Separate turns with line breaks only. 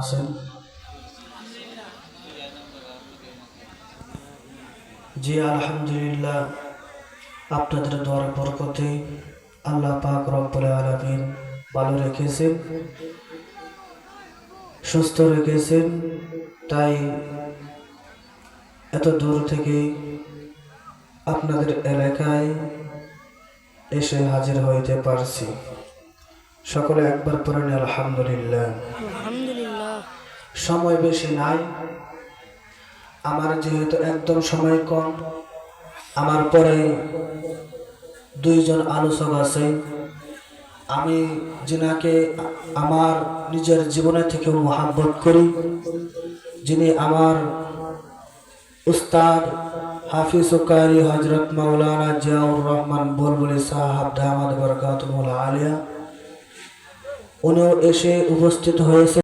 আছেন? জি আলহামদুলিল্লাহ, আপনাদের দোয়ার বরকতে আল্লাহ পাক রব্বুল আলামিন ভালো রেখেছেন, সুস্থ রেখেছেন। তাই এত দূর থেকে আপনাদের এলাকায় এসে হাজির হইতে পারছি। সকলে একবার পড়েন আলহামদুলিল্লাহ।
আলহামদুলিল্লাহ।
সময় বেশি নাই, আমার যেহেতু একদম সময় কম, আমার পরে দুইজন আলোচক আছে। আমি যিনাকে আমার নিজের জীবনের থেকেও মহাব্বত করি, যিনি আমার উস্তাদ হাফিজ ও কারি হযরত মাওলানা জিয়াউর রহমান বুলবুলি সাহেব দামাত বরকাতুহুল আলিয়া, উনিও এসে উপস্থিত হয়েছে।